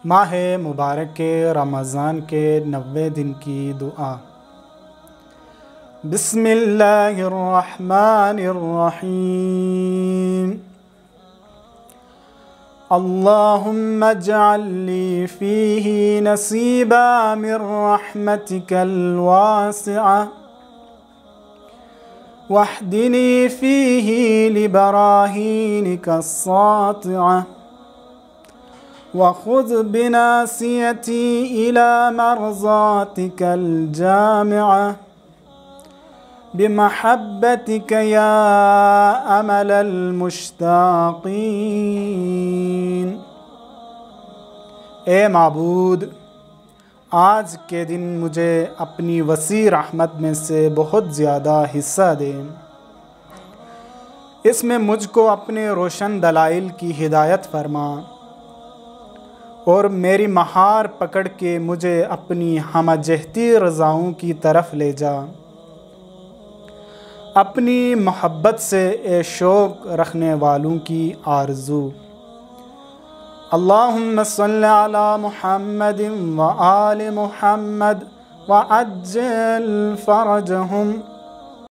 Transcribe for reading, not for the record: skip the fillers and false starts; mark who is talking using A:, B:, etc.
A: ماہ مبارک رمضان کے 90 دن کی دعا۔ بسم اللہ الرحمن الرحیم۔ اللہم اجعل لی فیہ نصیبا من رحمتک الواسعہ واہدنی فیہ لبراہینک الساطعہ وخذ بناصیتی الی مرضاتک الجامعہ بمحبتک یا امل المشتاقین۔ اے معبود، آج کے دن مجھے اپنی وسیع رحمت میں سے بہت زیادہ حصہ دے۔ اس میں مجھ کو اپنے روشن دلائل کی ہدایت فرما اور میری مہار پکڑ کے مجھے اپنی ہمہ جہتی رضاؤں کی طرف لے جا۔ اپنی محبت سے اے شوق رکھنے والوں کی آرزو۔ اللہم صل علی محمد وآل محمد وعجل فرجہم